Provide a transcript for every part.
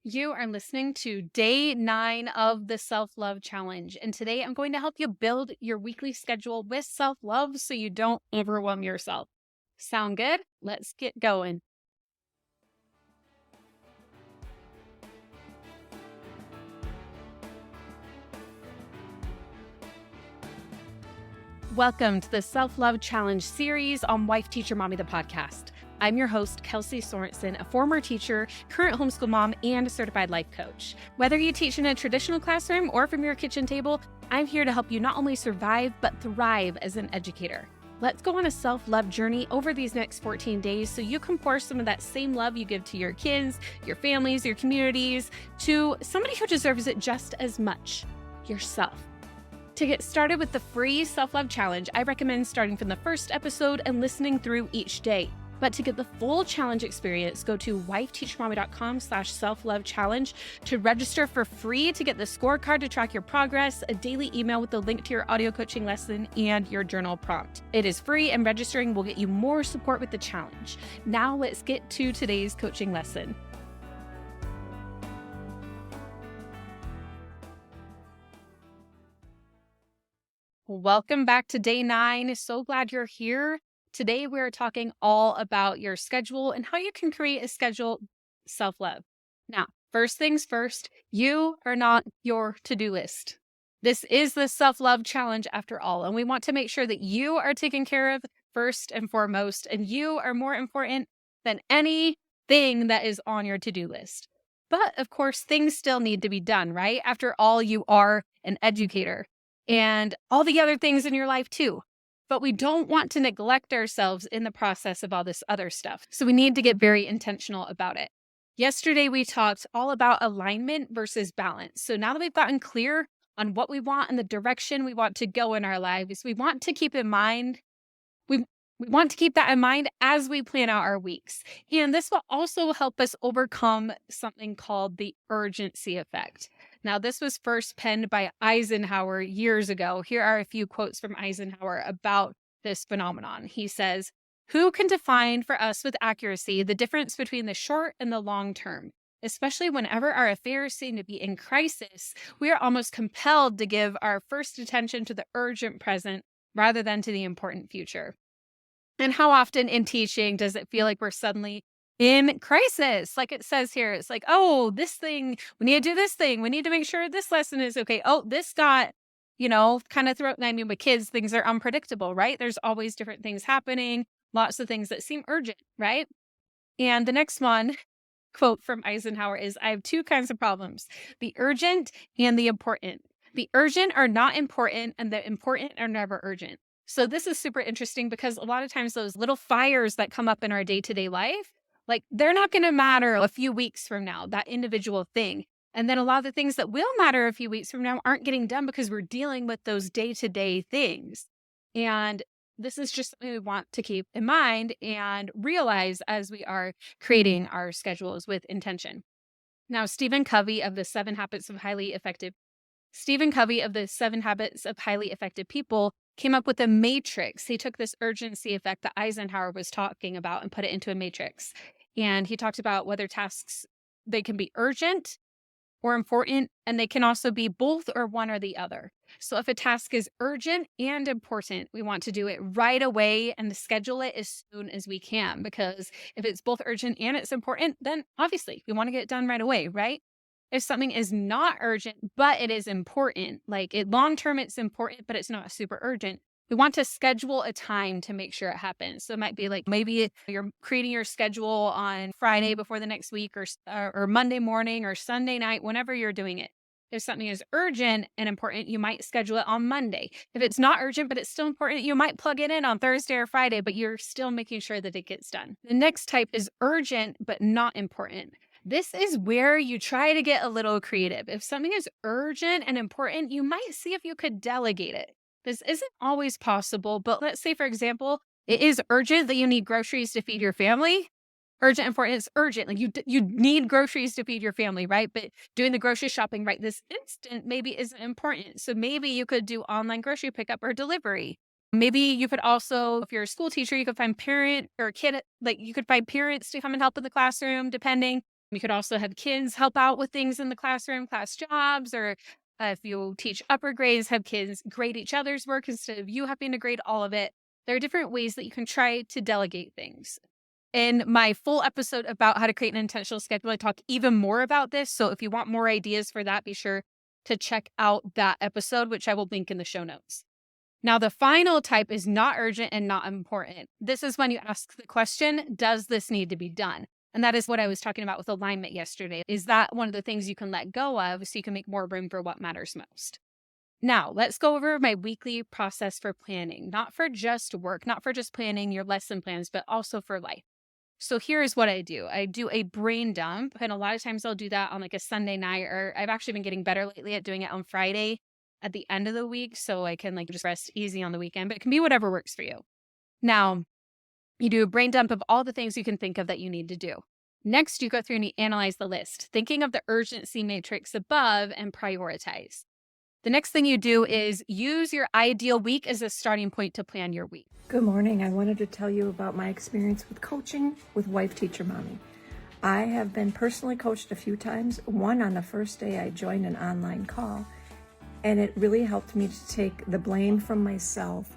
You are listening to day 9 of the Self Love Challenge. And today I'm going to help you build your weekly schedule with self love so you don't overwhelm yourself. Sound good? Let's get going. Welcome to the Self Love Challenge series on Wife Teacher Mommy, the podcast. I'm your host, Kelsey Sorensen, a former teacher, current homeschool mom, and certified life coach. Whether you teach in a traditional classroom or from your kitchen table, I'm here to help you not only survive, but thrive as an educator. Let's go on a self-love journey over these next 14 days so you can pour some of that same love you give to your kids, your families, your communities, to somebody who deserves it just as much, yourself. To get started with the free self-love challenge, I recommend starting from the first episode and listening through each day. But to get the full challenge experience, go to wifeteachermommy.com/self-love-challenge to register for free to get the scorecard to track your progress, a daily email with the link to your audio coaching lesson, and your journal prompt. It is free and registering will get you more support with the challenge. Now let's get to today's coaching lesson. Welcome back to day 9. So glad you're here. Today, we're talking all about your schedule and how you can create a schedule self-love. Now, first things first, you are not your to-do list. This is the self-love challenge after all, and we want to make sure that you are taken care of first and foremost, and you are more important than anything that is on your to-do list. But of course, things still need to be done, right? After all, you are an educator and all the other things in your life too. But we don't want to neglect ourselves in the process of all this other stuff. So we need to get very intentional about it. Yesterday, we talked all about alignment versus balance. So now that we've gotten clear on what we want and the direction we want to go in our lives, we want to keep in mind, we want to keep that in mind as we plan out our weeks. And this will also help us overcome something called the urgency effect. Now, this was first penned by Eisenhower years ago. Here are a few quotes from Eisenhower about this phenomenon. He says, "Who can define for us with accuracy the difference between the short and the long term? Especially whenever our affairs seem to be in crisis, we are almost compelled to give our first attention to the urgent present rather than to the important future." And how often in teaching does it feel like we're suddenly in crisis? Like it says here, it's like, oh, this thing, we need to do this thing. We need to make sure this lesson is okay. Oh, this got, kind of throughout. I mean, with kids, things are unpredictable, right? There's always different things happening, lots of things that seem urgent, right? And the next one, quote from Eisenhower is, "I have two kinds of problems, the urgent and the important. The urgent are not important and the important are never urgent." So this is super interesting because a lot of times those little fires that come up in our day-to-day life, like they're not going to matter a few weeks from now, that individual thing. And then a lot of the things that will matter a few weeks from now aren't getting done because we're dealing with those day-to-day things. And this is just something we want to keep in mind and realize as we are creating our schedules with intention. Now, Stephen Covey of the 7 Habits of Highly Effective People came up with a matrix. He took this urgency effect that Eisenhower was talking about and put it into a matrix. And he talked about whether tasks, they can be urgent or important, and they can also be both or one or the other. So if a task is urgent and important, we want to do it right away and schedule it as soon as we can, because if it's both urgent and it's important, then obviously we want to get it done right away, right? If something is not urgent, but it is important, like long term, it's important, but it's not super urgent, we want to schedule a time to make sure it happens. So it might be like maybe you're creating your schedule on Friday before the next week or Monday morning or Sunday night, whenever you're doing it. If something is urgent and important, you might schedule it on Monday. If it's not urgent, but it's still important, you might plug it in on Thursday or Friday, but you're still making sure that it gets done. The next type is urgent, but not important. This is where you try to get a little creative. If something is urgent and important, you might see if you could delegate it. This isn't always possible, but let's say, for example, it is urgent that you need groceries to feed your family. Urgent, important, it's urgent. Like you need groceries to feed your family, right? But doing the grocery shopping right this instant maybe isn't important. So maybe you could do online grocery pickup or delivery. Maybe you could also, if you're a school teacher, you could find parent or kid, like you could find parents to come and help in the classroom, depending. You could also have kids help out with things in the classroom, class jobs, or if you teach upper grades, have kids grade each other's work instead of you having to grade all of it. There are different ways that you can try to delegate things. In my full episode about how to create an intentional schedule, I talk even more about this. So if you want more ideas for that, be sure to check out that episode, which I will link in the show notes. Now, the final type is not urgent and not important. This is when you ask the question, does this need to be done? And that is what I was talking about with alignment yesterday. Is that one of the things you can let go of so you can make more room for what matters most? Now, let's go over my weekly process for planning, not for just work, not for just planning your lesson plans, but also for life. So here's what I do. I do a brain dump, and a lot of times I'll do that on like a Sunday night, or I've actually been getting better lately at doing it on Friday at the end of the week so I can like just rest easy on the weekend, but it can be whatever works for you. Now, you do a brain dump of all the things you can think of that you need to do. Next, you go through and you analyze the list, thinking of the urgency matrix above and prioritize. The next thing you do is use your ideal week as a starting point to plan your week. Good morning. I wanted to tell you about my experience with coaching with Wife Teacher Mommy. I have been personally coached a few times. One on the first day I joined an online call, and it really helped me to take the blame from myself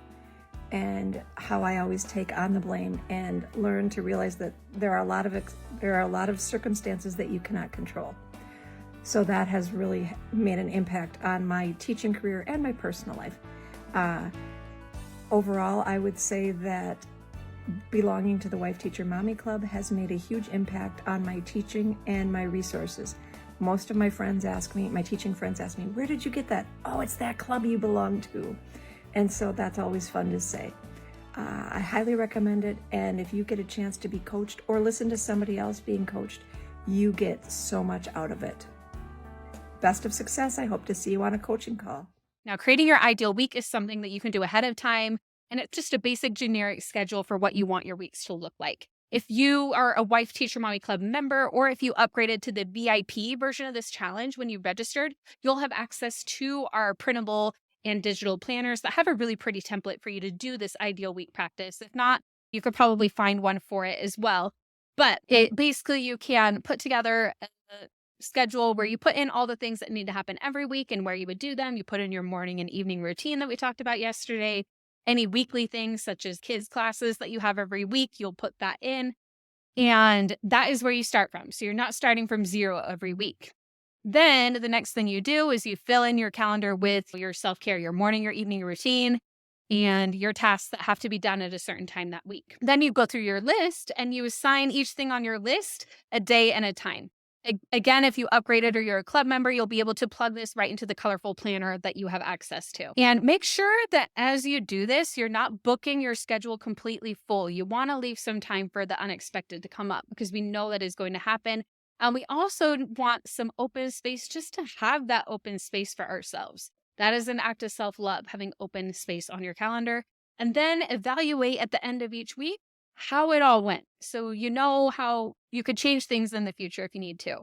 and how I always take on the blame, and learn to realize that there are a lot of circumstances that you cannot control. So that has really made an impact on my teaching career and my personal life. Overall, I would say that belonging to the Wife Teacher Mommy Club has made a huge impact on my teaching and my resources. Most of my friends ask me, my teaching friends ask me, where did you get that? Oh, it's that club you belong to. And so that's always fun to say. I highly recommend it. And if you get a chance to be coached or listen to somebody else being coached, you get so much out of it. Best of success. I hope to see you on a coaching call. Now, creating your ideal week is something that you can do ahead of time, and it's just a basic generic schedule for what you want your weeks to look like. If you are a Wife Teacher Mommy Club member, or if you upgraded to the VIP version of this challenge when you registered, you'll have access to our printable and digital planners that have a really pretty template for you to do this ideal week practice. If not, you could probably find one for it as well. But it basically, you can put together a schedule where you put in all the things that need to happen every week and where you would do them. You put in your morning and evening routine that we talked about yesterday. Any weekly things such as kids classes that you have every week, you'll put that in. And that is where you start from. So you're not starting from zero every week. Then the next thing you do is you fill in your calendar with your self-care, your morning, your evening routine, and your tasks that have to be done at a certain time that week. Then you go through your list and you assign each thing on your list a day and a time. Again, if you upgraded or you're a club member, you'll be able to plug this right into the colorful planner that you have access to. And make sure that as you do this, you're not booking your schedule completely full. You want to leave some time for the unexpected to come up, because we know that is going to happen. And we also want some open space, just to have that open space for ourselves. That is an act of self-love, having open space on your calendar. And then evaluate at the end of each week how it all went, so you know how you could change things in the future if you need to.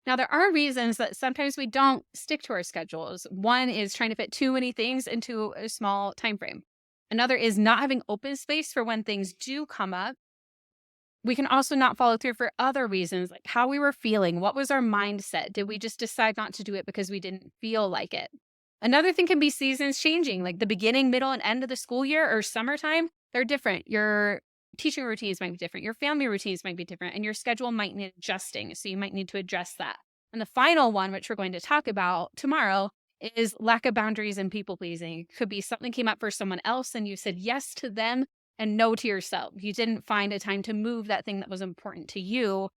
Now, there are reasons that sometimes we don't stick to our schedules. One is trying to fit too many things into a small time frame. Another is not having open space for when things do come up. We can also not follow through for other reasons, like how we were feeling. What was our mindset? Did we just decide not to do it because we didn't feel like it? Another thing can be seasons changing, like the beginning, middle, and end of the school year or summertime. They're different. Your teaching routines might be different. Your family routines might be different, and your schedule might need adjusting. So you might need to address that. And the final one, which we're going to talk about tomorrow, is lack of boundaries and people pleasing. It could be something came up for someone else and you said yes to them and no to yourself. You didn't find a time to move that thing that was important to you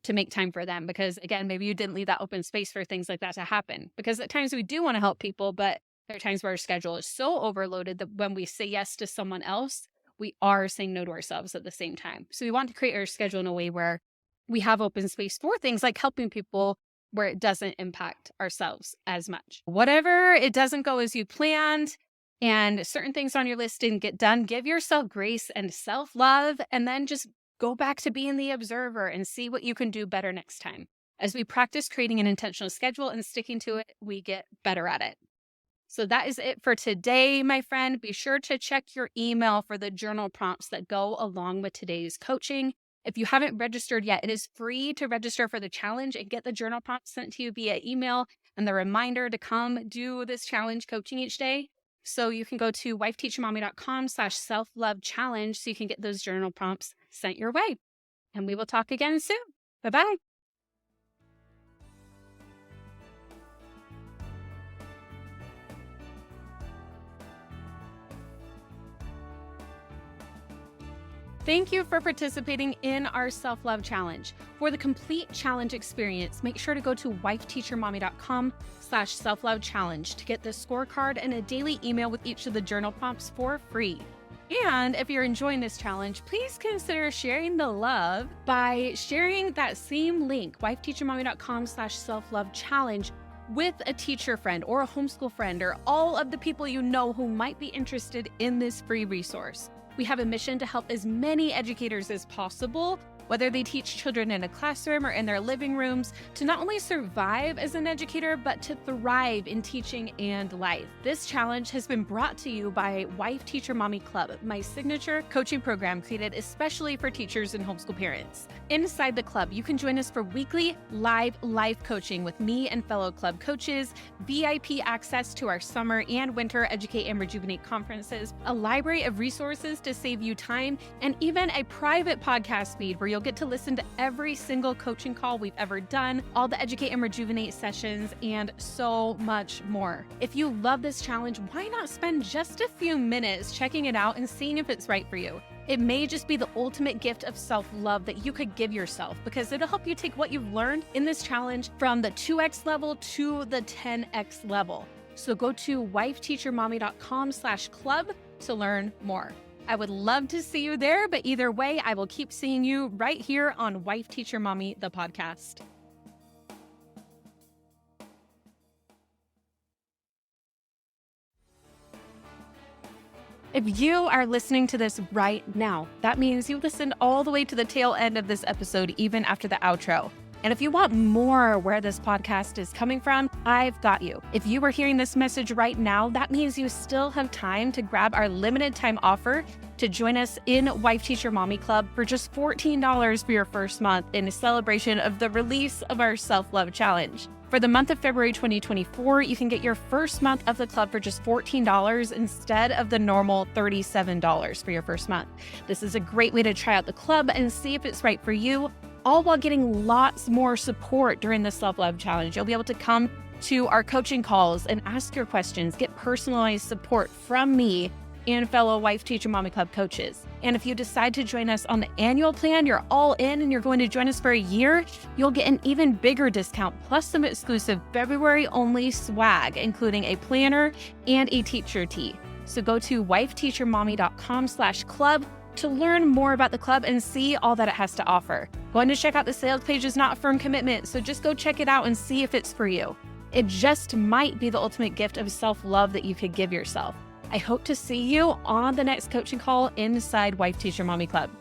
to make time for them, because again, maybe you didn't leave that open space for things like that to happen. Because at times we do want to help people, but there are times where our schedule is so overloaded that when we say yes to someone else, we are saying no to ourselves at the same time. So we want to create our schedule in a way where we have open space for things like helping people, where it doesn't impact ourselves as much. Whatever it doesn't go as you planned and certain things on your list didn't get done, give yourself grace and self-love, and then just go back to being the observer and see what you can do better next time. As we practice creating an intentional schedule and sticking to it, we get better at it. So that is it for today, my friend. Be sure to check your email for the journal prompts that go along with today's coaching. If you haven't registered yet, it is free to register for the challenge and get the journal prompts sent to you via email and the reminder to come do this challenge coaching each day. So you can go to wifeteachermommy.com/self-love challenge so you can get those journal prompts sent your way. And we will talk again soon. Bye-bye. Thank you for participating in our self-love challenge. For the complete challenge experience, make sure to go to wifeteachermommy.com/self-love challenge to get the scorecard and a daily email with each of the journal prompts for free. And if you're enjoying this challenge, please consider sharing the love by sharing that same link, wifeteachermommy.com/self-love challenge, with a teacher friend or a homeschool friend or all of the people you know who might be interested in this free resource. We have a mission to help as many educators as possible, whether they teach children in a classroom or in their living rooms, to not only survive as an educator, but to thrive in teaching and life. This challenge has been brought to you by Wife Teacher Mommy Club, my signature coaching program created especially for teachers and homeschool parents. Inside the club, you can join us for weekly live life coaching with me and fellow club coaches, VIP access to our summer and winter Educate and Rejuvenate conferences, a library of resources to save you time, and even a private podcast feed where you'll get to listen to every single coaching call we've ever done, all the Educate and Rejuvenate sessions, and so much more. If you love this challenge, why not spend just a few minutes checking it out and seeing if it's right for you? It may just be the ultimate gift of self-love that you could give yourself, because it'll help you take what you've learned in this challenge from the 2x level to the 10x level. So go to wifeteachermommy.com/club to learn more. I would love to see you there, but either way, I will keep seeing you right here on Wife Teacher Mommy, the podcast. If you are listening to this right now, that means you listened all the way to the tail end of this episode, even after the outro. And if you want more where this podcast is coming from, I've got you. If you are hearing this message right now, that means you still have time to grab our limited time offer to join us in Wife Teacher Mommy Club for just $14 for your first month in a celebration of the release of our self-love challenge. For the month of February 2024, you can get your first month of the club for just $14 instead of the normal $37 for your first month. This is a great way to try out the club and see if it's right for you, all while getting lots more support during the self-love challenge. You'll be able to come to our coaching calls and ask your questions, get personalized support from me and fellow Wife Teacher Mommy Club coaches. And if you decide to join us on the annual plan, you're all in and you're going to join us for a year, you'll get an even bigger discount plus some exclusive February only swag, including a planner and a teacher tee. So go to wifeteachermommy.com/club to learn more about the club and see all that it has to offer. Going to check out the sales page is not a firm commitment, so just go check it out and see if it's for you. It just might be the ultimate gift of self-love that you could give yourself. I hope to see you on the next coaching call inside Wife Teacher Mommy Club.